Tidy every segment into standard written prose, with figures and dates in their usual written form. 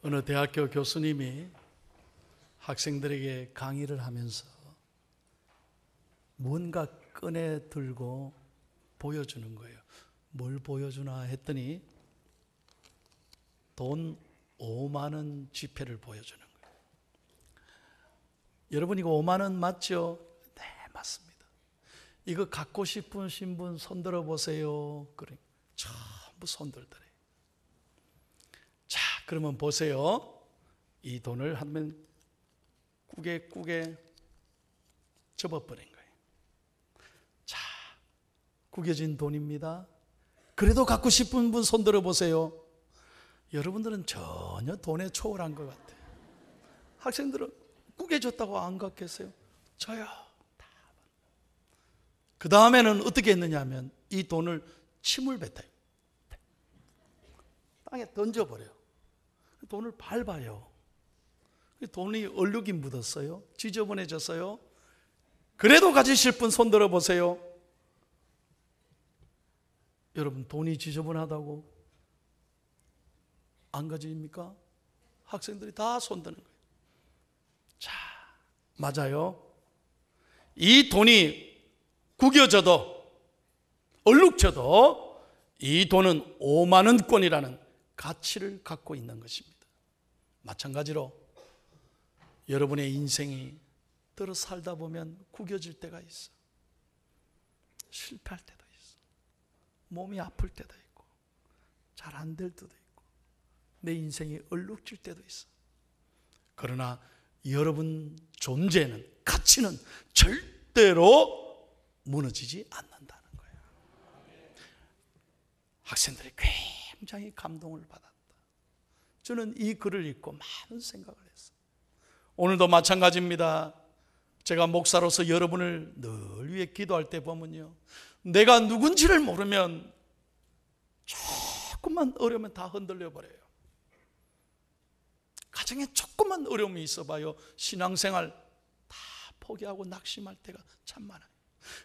어느 대학교 교수님이 학생들에게 강의를 하면서 뭔가 꺼내 들고 보여주는 거예요. 뭘 보여주나 했더니 돈 5만 원 지폐를 보여주는 거예요. 여러분, 이거 5만 원 맞죠? 네, 맞습니다. 이거 갖고 싶으신 분 손들어 보세요. 그래, 전부 손들더래요. 자, 그러면 보세요. 이 돈을 한번 꾸게 접어버린 거예요. 자, 구겨진 돈입니다. 그래도 갖고 싶은 분 손들어 보세요. 여러분들은 전혀 돈에 초월한 것 같아요. 학생들은 구겨졌다고 안 갖겠어요? 저요. 그 다음에는 어떻게 했느냐 하면 이 돈을 침을 뱉어요. 땅에 던져버려요. 돈을 밟아요. 돈이 얼룩이 묻었어요. 지저분해졌어요. 그래도 가지실 분 손들어 보세요. 여러분, 돈이 지저분하다고 안 가집니까? 학생들이 다 손드는 거예요. 자, 맞아요. 이 돈이 구겨져도 얼룩져도 이 돈은 5만 원권이라는 가치를 갖고 있는 것입니다. 마찬가지로 여러분의 인생이 들어 살다 보면 구겨질 때가 있어. 실패할 때도 있어. 몸이 아플 때도 있고 잘 안 될 때도 있고 내 인생이 얼룩질 때도 있어. 그러나 여러분 존재는, 가치는 절대로 무너지지 않는다는 거예요. 학생들이 굉장히 감동을 받았다. 저는 이 글을 읽고 많은 생각을 했어요. 오늘도 마찬가지입니다. 제가 목사로서 여러분을 늘 위해 기도할 때 보면요, 내가 누군지를 모르면 조금만 어려우면 다 흔들려 버려요. 가정에 조금만 어려움이 있어봐요, 신앙생활 다 포기하고 낙심할 때가 참 많아요.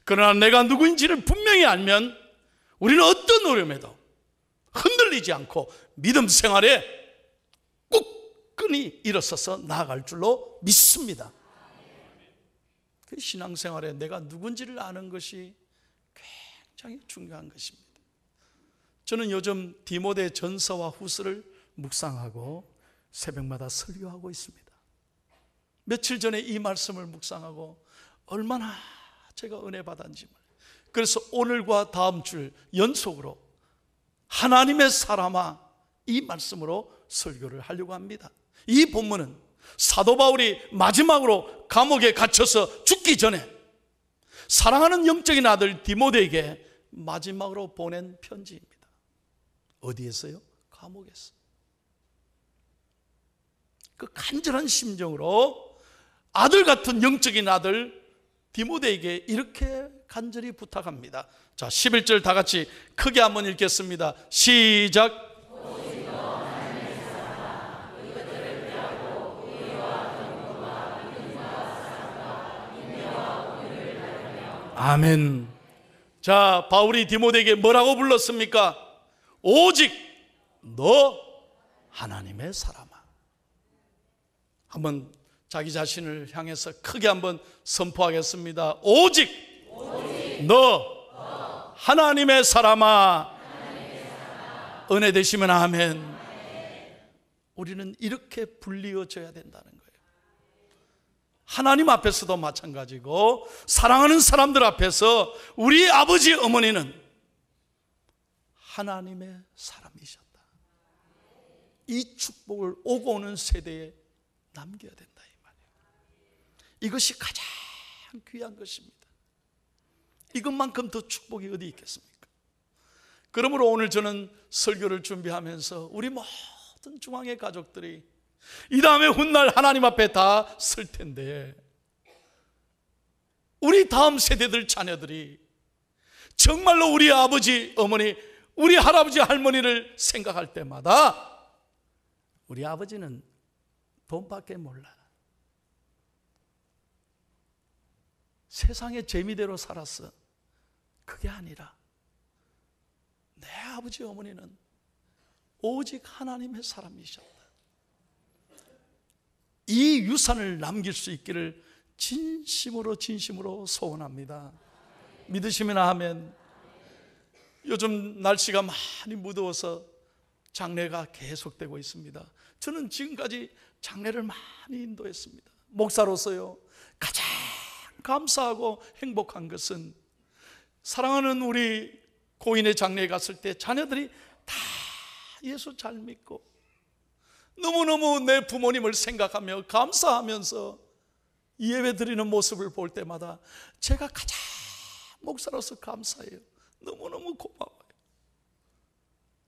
그러나 내가 누구인지를 분명히 알면 우리는 어떤 어려움에도 흔들리지 않고 믿음 생활에 끈이 일어서서 나아갈 줄로 믿습니다. 그 신앙생활에 내가 누군지를 아는 것이 굉장히 중요한 것입니다. 저는 요즘 디모데 전서와 후서를 묵상하고 새벽마다 설교하고 있습니다. 며칠 전에 이 말씀을 묵상하고 얼마나 제가 은혜 받았는지. 그래서 오늘과 다음 주 연속으로 하나님의 사람아, 이 말씀으로 설교를 하려고 합니다. 이 본문은 사도 바울이 마지막으로 감옥에 갇혀서 죽기 전에 사랑하는 영적인 아들 디모데에게 마지막으로 보낸 편지입니다. 어디에서요? 감옥에서. 그 간절한 심정으로 아들 같은 영적인 아들 디모데에게 이렇게 간절히 부탁합니다. 자, 11절 다 같이 크게 한번 읽겠습니다. 시작. 아멘. 자, 바울이 디모데에게 뭐라고 불렀습니까? 오직 너 하나님의 사람아. 한번 자기 자신을 향해서 크게 한번 선포하겠습니다. 오직 너 하나님의 사람아. 은혜 되시면 아멘. 우리는 이렇게 불리어져야 된다는 거예요. 하나님 앞에서도 마찬가지고 사랑하는 사람들 앞에서 우리 아버지 어머니는 하나님의 사람이셨다. 이 축복을 오고 오는 세대에 남겨야 된다, 이 말이에요. 이것이 가장 귀한 것입니다. 이것만큼 더 축복이 어디 있겠습니까? 그러므로 오늘 저는 설교를 준비하면서 우리 모든 중앙의 가족들이 이 다음에 훗날 하나님 앞에 다 설 텐데 우리 다음 세대들 자녀들이 정말로 우리 아버지, 어머니, 우리 할아버지, 할머니를 생각할 때마다 우리 아버지는 돈밖에 몰라. 세상의 재미대로 살았어. 그게 아니라 내 아버지, 어머니는 오직 하나님의 사람이셨다. 이 유산을 남길 수 있기를 진심으로 소원합니다. 믿으시면 아멘. 요즘 날씨가 많이 무더워서 장례가 계속되고 있습니다. 저는 지금까지 장례를 많이 인도했습니다. 목사로서요, 가장 감사하고 행복한 것은 사랑하는 우리 고인의 장례에 갔을 때 자녀들이 다 예수 잘 믿고 너무너무 내 부모님을 생각하며 감사하면서 예배 드리는 모습을 볼 때마다 제가 가장 목사로서 감사해요. 너무너무 고마워요.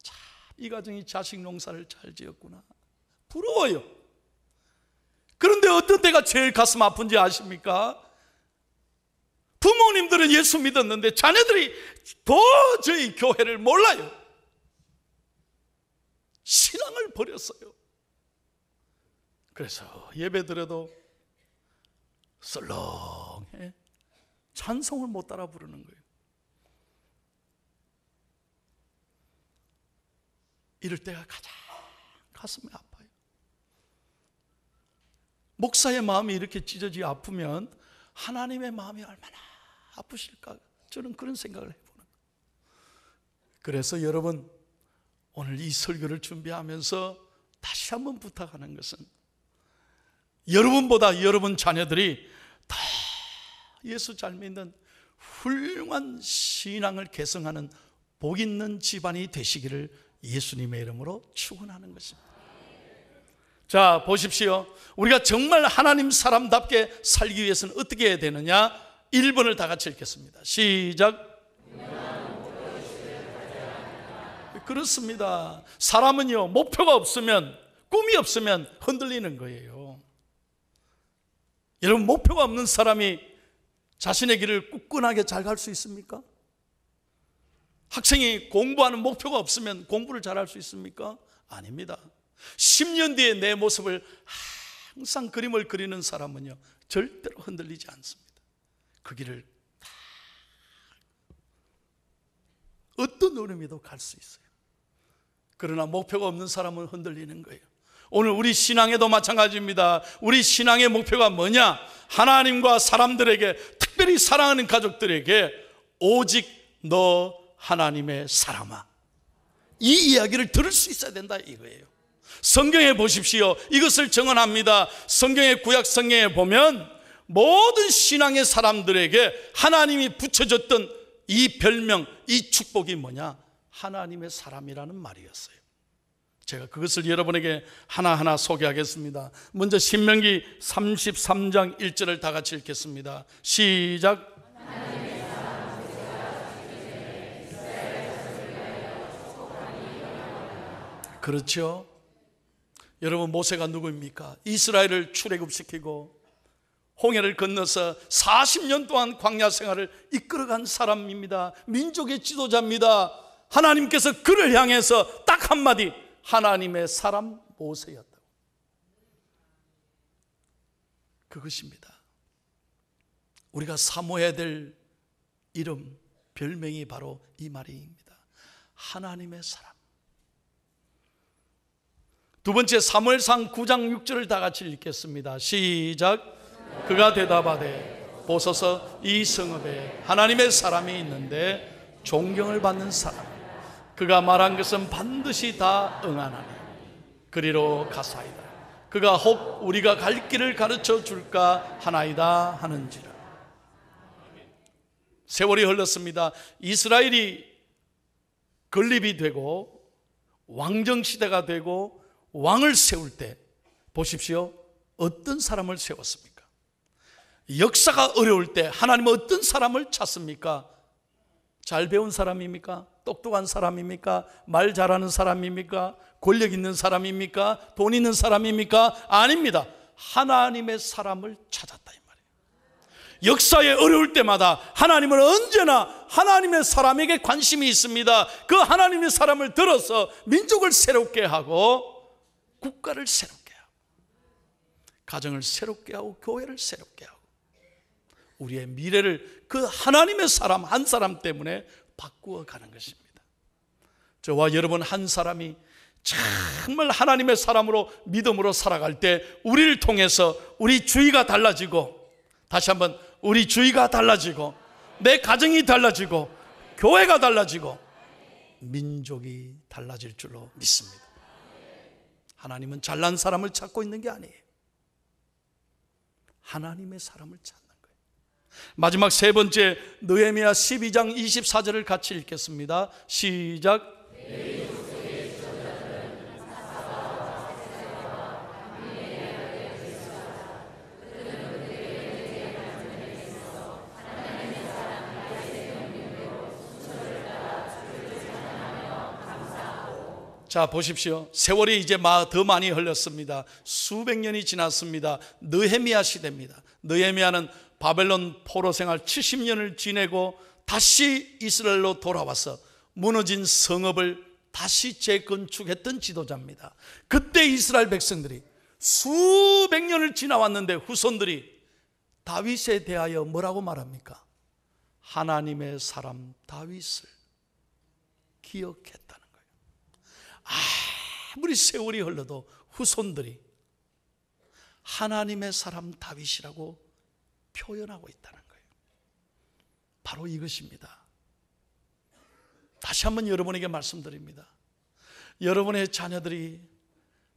참, 이 가정이 자식 농사를 잘 지었구나. 부러워요. 그런데 어떤 때가 제일 가슴 아픈지 아십니까? 부모님들은 예수 믿었는데 자녀들이 도저히 교회를 몰라요. 신앙을 버렸어요. 그래서 예배 드려도 썰렁해. 찬송을 못 따라 부르는 거예요. 이럴 때가 가장 가슴이 아파요. 목사의 마음이 이렇게 찢어지고 아프면 하나님의 마음이 얼마나 아프실까, 저는 그런 생각을 해보는 거예요. 그래서 여러분, 오늘 이 설교를 준비하면서 다시 한번 부탁하는 것은 여러분보다 여러분 자녀들이 더 예수 잘 믿는 훌륭한 신앙을 계승하는 복 있는 집안이 되시기를 예수님의 이름으로 축원하는 것입니다. 자, 보십시오. 우리가 정말 하나님 사람답게 살기 위해서는 어떻게 해야 되느냐? 1번을 다 같이 읽겠습니다. 시작. 그렇습니다. 사람은요, 목표가 없으면, 꿈이 없으면 흔들리는 거예요. 여러분, 목표가 없는 사람이 자신의 길을 굳건하게 잘 갈 수 있습니까? 학생이 공부하는 목표가 없으면 공부를 잘할 수 있습니까? 아닙니다. 10년 뒤에 내 모습을 항상 그림을 그리는 사람은요, 절대로 흔들리지 않습니다. 그 길을 어떤 어려움에도 갈 수 있어요. 그러나 목표가 없는 사람은 흔들리는 거예요. 오늘 우리 신앙에도 마찬가지입니다. 우리 신앙의 목표가 뭐냐? 하나님과 사람들에게, 특별히 사랑하는 가족들에게 오직 너 하나님의 사람아, 이 이야기를 들을 수 있어야 된다 이거예요. 성경에 보십시오. 이것을 정언합니다. 성경의 구약 성경에 보면 모든 신앙의 사람들에게 하나님이 붙여줬던 이 별명, 이 축복이 뭐냐? 하나님의 사람이라는 말이었어요. 제가 그것을 여러분에게 하나하나 소개하겠습니다. 먼저 신명기 33장 1절을 다 같이 읽겠습니다. 시작. 그렇죠. 여러분, 모세가 누구입니까? 이스라엘을 출애굽시키고 홍해를 건너서 40년 동안 광야 생활을 이끌어간 사람입니다. 민족의 지도자입니다. 하나님께서 그를 향해서 딱 한마디, 하나님의 사람 모세였다고. 그것입니다. 우리가 사모해야 될 이름, 별명이 바로 이 말입니다. 하나님의 사람. 두 번째, 사무엘상 9장 6절을 다 같이 읽겠습니다. 시작. 그가 대답하되 보소서, 이 성읍에 하나님의 사람이 있는데 존경을 받는 사람, 그가 말한 것은 반드시 다 응하나니 그리로 가사이다. 그가 혹 우리가 갈 길을 가르쳐 줄까 하나이다 하는지라. 세월이 흘렀습니다. 이스라엘이 건립이 되고 왕정시대가 되고 왕을 세울 때 보십시오. 어떤 사람을 세웠습니까? 역사가 어려울 때 하나님은 어떤 사람을 찾습니까? 잘 배운 사람입니까? 똑똑한 사람입니까? 말 잘하는 사람입니까? 권력 있는 사람입니까? 돈 있는 사람입니까? 아닙니다. 하나님의 사람을 찾았다 이 말이에요. 역사에 어려울 때마다 하나님은 언제나 하나님의 사람에게 관심이 있습니다. 그 하나님의 사람을 들어서 민족을 새롭게 하고 국가를 새롭게 하고 가정을 새롭게 하고 교회를 새롭게 하고 우리의 미래를 그 하나님의 사람 한 사람 때문에 바꾸어 가는 것입니다. 저와 여러분 한 사람이 정말 하나님의 사람으로 믿음으로 살아갈 때 우리를 통해서 우리 주위가 달라지고, 다시 한번, 우리 주위가 달라지고, 내 가정이 달라지고, 교회가 달라지고, 민족이 달라질 줄로 믿습니다. 하나님은 잘난 사람을 찾고 있는 게 아니에요. 하나님의 사람을 찾는 거예요. 마지막 세 번째, 느헤미야 12장 24절을 같이 읽겠습니다. 시작. 자, 보십시오. 세월이 이제 더 많이 흘렀습니다. 수백 년이 지났습니다. 느헤미야 시대입니다. 느헤미야는 바벨론 포로 생활 70년을 지내고 다시 이스라엘로 돌아와서 무너진 성읍을 다시 재건축했던 지도자입니다. 그때 이스라엘 백성들이 수백 년을 지나왔는데 후손들이 다윗에 대하여 뭐라고 말합니까? 하나님의 사람 다윗을 기억했다는 거예요. 아무리 세월이 흘러도 후손들이 하나님의 사람 다윗이라고 표현하고 있다는 거예요. 바로 이것입니다. 다시 한번 여러분에게 말씀드립니다. 여러분의 자녀들이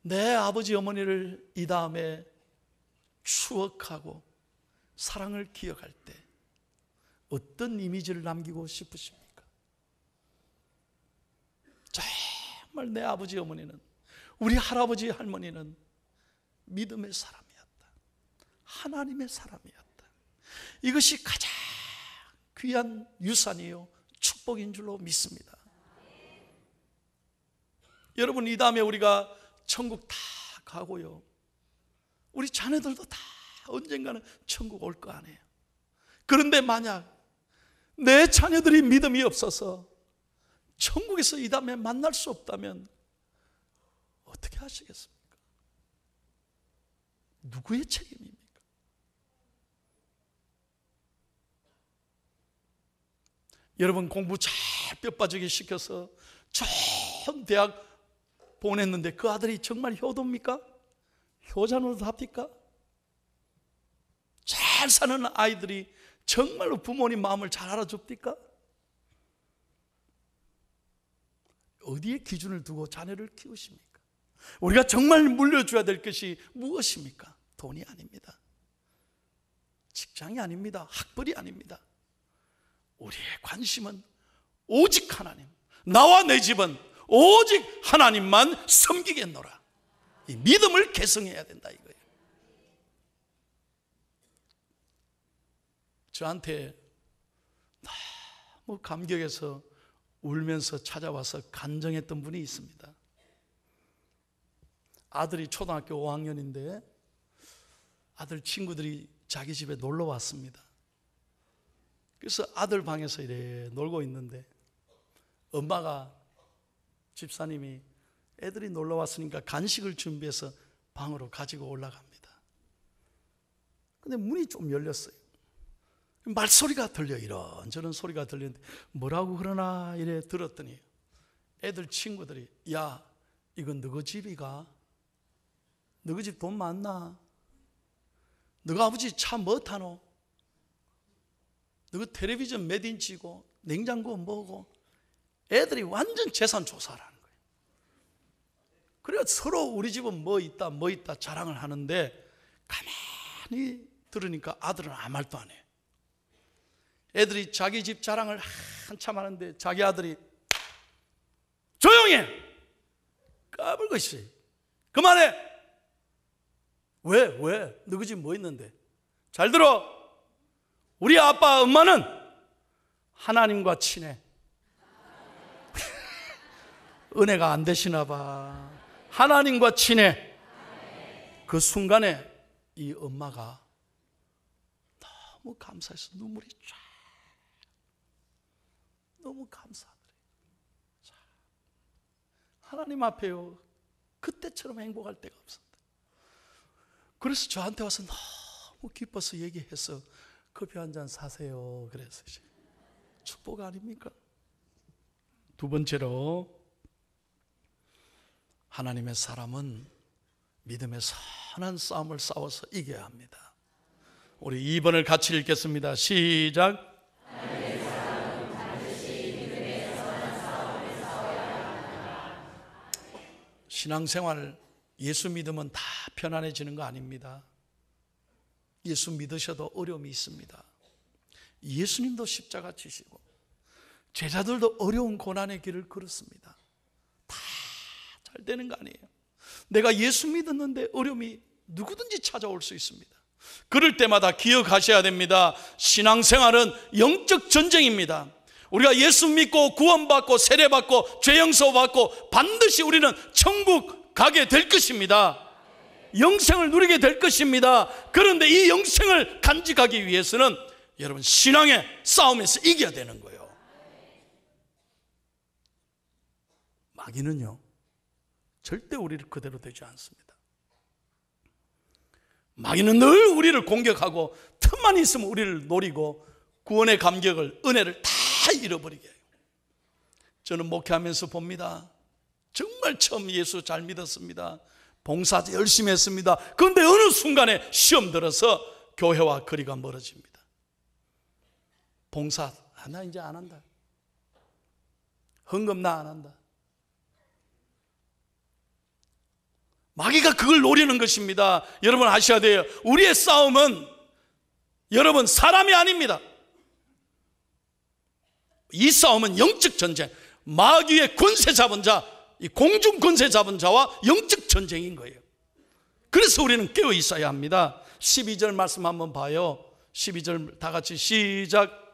내 아버지 어머니를 이 다음에 추억하고 사랑을 기억할 때 어떤 이미지를 남기고 싶으십니까? 정말 내 아버지 어머니는, 우리 할아버지 할머니는 믿음의 사람이었다, 하나님의 사람이었다. 이것이 가장 귀한 유산이요 축복인 줄로 믿습니다. 여러분, 이 다음에 우리가 천국 다 가고요, 우리 자녀들도 다 언젠가는 천국 올 거 아니에요. 그런데 만약 내 자녀들이 믿음이 없어서 천국에서 이 다음에 만날 수 없다면 어떻게 하시겠습니까? 누구의 책임입니까? 여러분, 공부 잘 뼈빠지게 시켜서 좋은 대학 보냈는데 그 아들이 정말 효도입니까? 효자노릇 합니까? 잘 사는 아이들이 정말로 부모님 마음을 잘 알아줍니까? 어디에 기준을 두고 자녀를 키우십니까? 우리가 정말 물려줘야 될 것이 무엇입니까? 돈이 아닙니다. 직장이 아닙니다. 학벌이 아닙니다. 우리의 관심은 오직 하나님, 나와 내 집은 오직 하나님만 섬기겠노라. 이 믿음을 계승해야 된다 이거예요. 저한테 너무 감격해서 울면서 찾아와서 간증했던 분이 있습니다. 아들이 초등학교 5학년인데 아들 친구들이 자기 집에 놀러 왔습니다. 그래서 아들 방에서 이래 놀고 있는데 엄마가, 집사님이 애들이 놀러 왔으니까 간식을 준비해서 방으로 가지고 올라갑니다. 근데 문이 좀 열렸어요. 말소리가 들려, 이런저런 소리가 들리는데 뭐라고 그러나 이래 들었더니 애들 친구들이, 야, 이건 너희 집이가? 너희 집 돈 많나? 너희 아버지 차 뭐 타노? 너희 텔레비전 몇 인치고 냉장고 뭐고? 애들이 완전 재산 조사를 하는 거예요. 그래서 서로 우리 집은 뭐 있다 뭐 있다 자랑을 하는데 가만히 들으니까 아들은 아무 말도 안 해요. 애들이 자기 집 자랑을 한참 하는데 자기 아들이 조용히 해! 까불고 있어요. 그만해! 왜? 너희 집 뭐 있는데? 잘 들어! 우리 아빠 엄마는 하나님과 친해. 은혜가 안 되시나 봐. 하나님과 친해. 그 순간에 이 엄마가 너무 감사해서 눈물이 쫙, 너무 감사하더래요. 하나님 앞에요, 그때처럼 행복할 때가 없었다. 그래서 저한테 와서 너무 기뻐서 얘기해서 커피 한 잔 사세요. 그래서 이제 축복 아닙니까? 두 번째로, 하나님의 사람은 믿음의 선한 싸움을 싸워서 이겨야 합니다. 우리 2번을 같이 읽겠습니다. 시작. 신앙생활, 예수 믿으면 다 편안해지는 거 아닙니다. 예수 믿으셔도 어려움이 있습니다. 예수님도 십자가 지시고 제자들도 어려운 고난의 길을 걸었습니다. 다 잘 되는 거 아니에요. 내가 예수 믿었는데 어려움이 누구든지 찾아올 수 있습니다. 그럴 때마다 기억하셔야 됩니다. 신앙생활은 영적 전쟁입니다. 우리가 예수 믿고 구원받고 세례받고 죄 용서받고 반드시 우리는 천국 가게 될 것입니다. 영생을 누리게 될 것입니다. 그런데 이 영생을 간직하기 위해서는 여러분 신앙의 싸움에서 이겨야 되는 거예요. 마귀는요 절대 우리를 그대로 되지 않습니다. 마귀는 늘 우리를 공격하고 틈만 있으면 우리를 노리고 구원의 감격을, 은혜를 다 잃어버리게 해요. 저는 목회하면서 봅니다. 정말 처음 예수 잘 믿었습니다. 봉사 열심히 했습니다. 그런데 어느 순간에 시험 들어서 교회와 거리가 멀어집니다. 봉사 나 이제 안 한다. 헌금 나 안 한다. 마귀가 그걸 노리는 것입니다. 여러분 아셔야 돼요. 우리의 싸움은 여러분 사람이 아닙니다. 이 싸움은 영적 전쟁, 마귀의 권세 잡은 자, 이 공중 권세 잡은 자와 영적 전쟁인 거예요. 그래서 우리는 깨어 있어야 합니다. 12절 말씀 한번 봐요. 12절 다 같이 시작.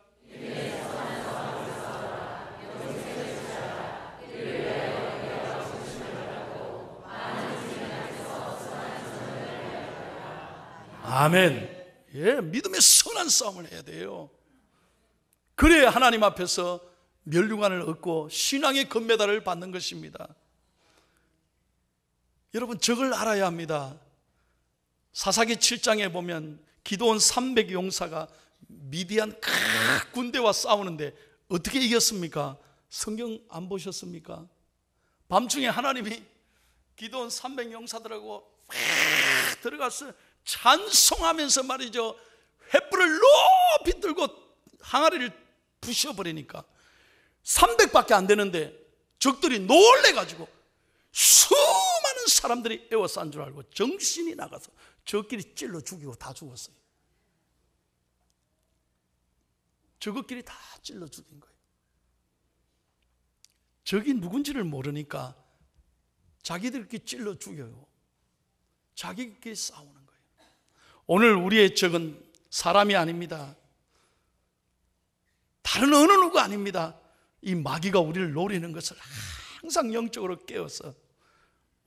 아멘. 예, 믿음의 선한 싸움을 해야 돼요. 그래야 하나님 앞에서 멸류관을 얻고 신앙의 금메달을 받는 것입니다. 여러분 저걸 알아야 합니다. 사사기 7장에 보면 기드온 300 용사가 미디안 큰 군대와 싸우는데 어떻게 이겼습니까? 성경 안 보셨습니까? 밤중에 하나님이 기드온 300 용사들하고 들어가서 찬송하면서 말이죠, 횃불을 높이 들고 항아리를 부셔버리니까 300밖에 안 되는데 적들이 놀래가지고 수많은 사람들이 에워싼 줄 알고 정신이 나가서 저끼리 찔러 죽이고 다 죽었어요. 저것끼리 다 찔러 죽인 거예요. 적이 누군지를 모르니까 자기들끼리 찔러 죽여요. 자기끼리 싸우는 거예요. 오늘 우리의 적은 사람이 아닙니다. 다른 어느 누구 아닙니다. 이 마귀가 우리를 노리는 것을 항상 영적으로 깨워서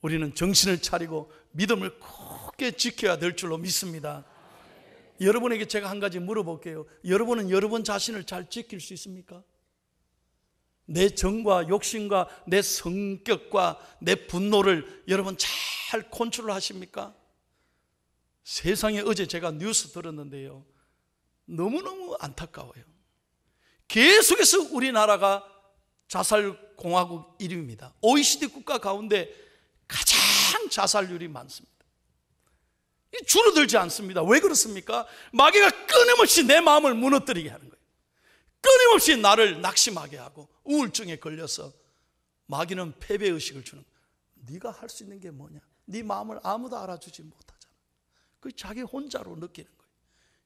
우리는 정신을 차리고 믿음을 굳게 지켜야 될 줄로 믿습니다. 여러분에게 제가 한 가지 물어볼게요. 여러분은 여러분 자신을 잘 지킬 수 있습니까? 내 정과 욕심과 내 성격과 내 분노를 여러분 잘 컨트롤 하십니까? 세상에 어제 제가 뉴스 들었는데요, 너무너무 안타까워요. 계속해서 우리나라가 자살공화국 1위입니다. OECD 국가 가운데 가장 자살률이 많습니다. 줄어들지 않습니다. 왜 그렇습니까? 마귀가 끊임없이 내 마음을 무너뜨리게 하는 거예요. 끊임없이 나를 낙심하게 하고 우울증에 걸려서 마귀는 패배의식을 주는 거예요. 네가 할 수 있는 게 뭐냐? 네 마음을 아무도 알아주지 못하잖아. 그 자기 혼자로 느끼는 거예요.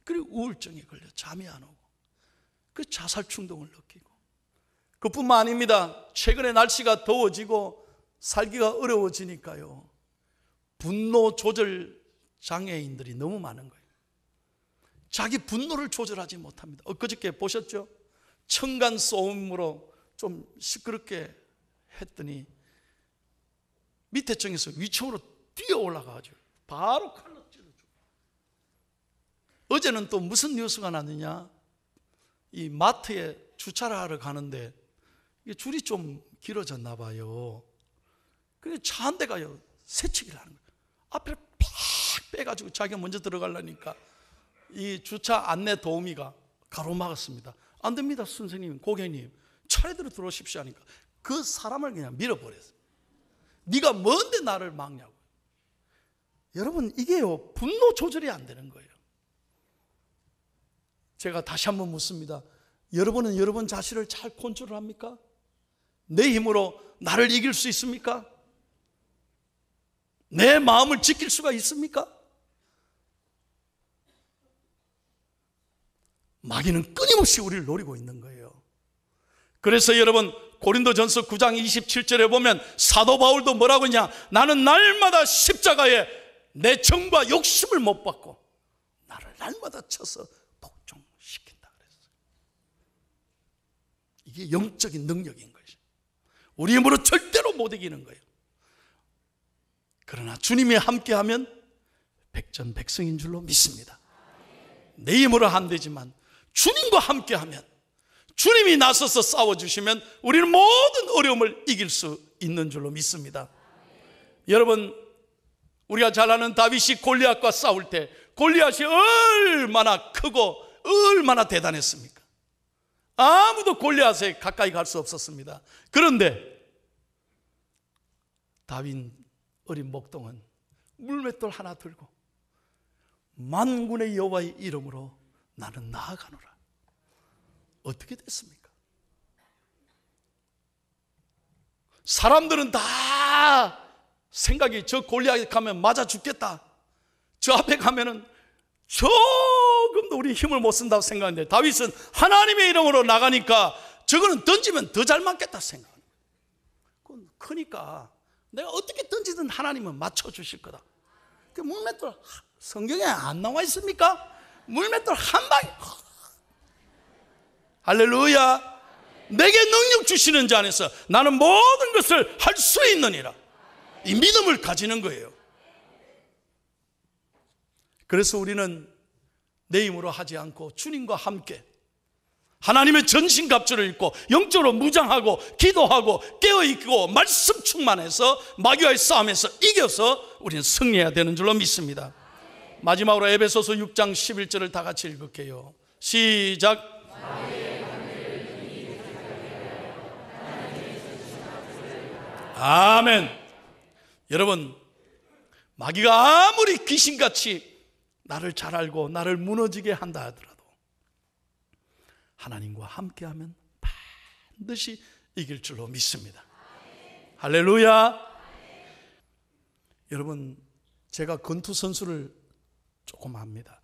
그리고 우울증에 걸려 잠이 안 오고 그 자살 충동을 느끼고, 그뿐만 아닙니다. 최근에 날씨가 더워지고 살기가 어려워지니까요, 분노 조절 장애인들이 너무 많은 거예요. 자기 분노를 조절하지 못합니다. 엊그저께 보셨죠? 층간 소음으로 좀 시끄럽게 했더니 밑에 층에서 위층으로 뛰어 올라가가지고 바로 칼로 찔러주고. 어제는 또 무슨 뉴스가 났느냐, 이 마트에 주차를 하러 가는데 이게 줄이 좀 길어졌나 봐요. 그래서 차 한 대가요 새치기를 하는 거예요. 앞에 팍 빼가지고 자기가 먼저 들어가려니까 이 주차 안내 도우미가 가로막았습니다. 안 됩니다 선생님, 고객님, 차례대로 들어오십시오 하니까 그 사람을 그냥 밀어버렸어요. 네가 뭔데 나를 막냐고. 여러분, 이게요, 분노 조절이 안 되는 거예요. 제가 다시 한번 묻습니다. 여러분은 여러분 자신을 잘 컨트롤합니까? 내 힘으로 나를 이길 수 있습니까? 내 마음을 지킬 수가 있습니까? 마귀는 끊임없이 우리를 노리고 있는 거예요. 그래서 여러분, 고린도전서 9장 27절에 보면 사도 바울도 뭐라고 했냐? 나는 날마다 십자가에 내 정과 욕심을 못 받고 나를 날마다 쳐서 복종시킨다 그랬어요. 이게 영적인 능력인 것이죠. 우리 힘으로 절대로 못 이기는 거예요. 그러나 주님이 함께하면 백전백승인 줄로 믿습니다. 내 힘으로 안 되지만 주님과 함께하면, 주님이 나서서 싸워주시면 우리는 모든 어려움을 이길 수 있는 줄로 믿습니다. 여러분, 우리가 잘 아는 다윗이 골리앗과 싸울 때 골리앗이 얼마나 크고 얼마나 대단했습니까? 아무도 골리앗에 가까이 갈 수 없었습니다. 그런데 다윗 어린 목동은 물맷돌 하나 들고 만군의 여호와의 이름으로 나는 나아가노라. 어떻게 됐습니까? 사람들은 다 생각이, 저 골리앗 가면 맞아 죽겠다, 저 앞에 가면은 조금도 우리 힘을 못 쓴다고 생각하는데, 다윗은 하나님의 이름으로 나가니까 저거는 던지면 더 잘 맞겠다 생각하는 거예요. 크니까 내가 어떻게 던지든 하나님은 맞춰주실 거다. 그 물맷돌, 성경에 안 나와 있습니까? 물맷돌 한 방에, 할렐루야. 내게 능력 주시는 자 안에서 나는 모든 것을 할 수 있느니라. 이 믿음을 가지는 거예요. 그래서 우리는 내 힘으로 하지 않고 주님과 함께 하나님의 전신갑주를 입고 영적으로 무장하고 기도하고 깨어있고 말씀 충만해서 마귀와의 싸움에서 이겨서 우리는 승리해야 되는 줄로 믿습니다. 마지막으로 에베소서 6장 11절을 다 같이 읽을게요. 시작. 아멘. 여러분, 마귀가 아무리 귀신같이 나를 잘 알고 나를 무너지게 한다 하더라도 하나님과 함께하면 반드시 이길 줄로 믿습니다. 할렐루야. 여러분, 제가 권투 선수를 조금 압니다.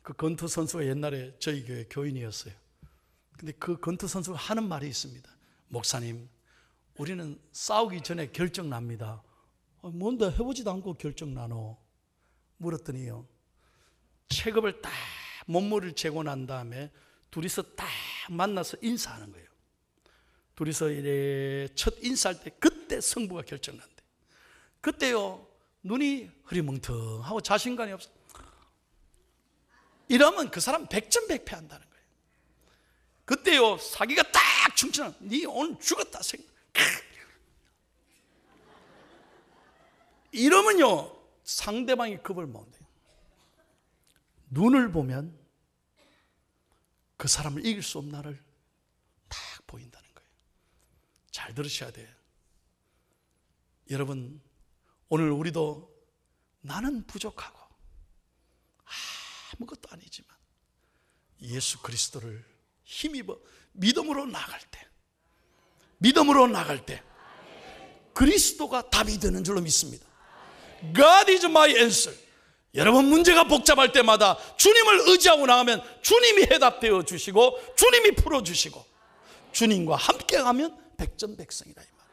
그 권투 선수가 옛날에 저희 교회 교인이었어요. 근데 그 권투 선수가 하는 말이 있습니다. 목사님, 우리는 싸우기 전에 결정납니다. 뭔데 해보지도 않고 결정나노? 물었더니요, 체급을 딱 몸무게를 재고 난 다음에 둘이서 딱 만나서 인사하는 거예요. 둘이서 이래 첫 인사할 때 그때 승부가 결정난대. 그때요, 눈이 흐리멍텅하고 자신감이 없어. 이러면 그 사람 백전백패 한다는 거예요. 그때요, 사기가 딱 충천하면 네 오늘 죽었다 생각. 이러면요, 상대방이 겁을 먹는데요. 눈을 보면 그 사람을 이길 수 없는 나를 딱 보인다는 거예요. 잘 들으셔야 돼요. 여러분, 오늘 우리도 나는 부족하고 아무것도 아니지만 예수 그리스도를 힘입어 믿음으로 나갈 때 그리스도가 답이 되는 줄로 믿습니다. God is my answer. 여러분, 문제가 복잡할 때마다 주님을 의지하고 나가면 주님이 해답되어 주시고 주님이 풀어주시고 주님과 함께 가면 백전백승이라 이 말.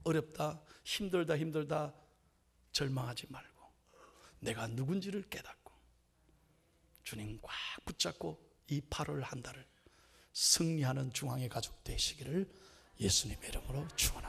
어렵다, 힘들다 절망하지 말고 내가 누군지를 깨닫고 주님 꽉 붙잡고 이 8월 한 달을 승리하는 중앙의 가족 되시기를 예수님의 이름으로 축원합니다.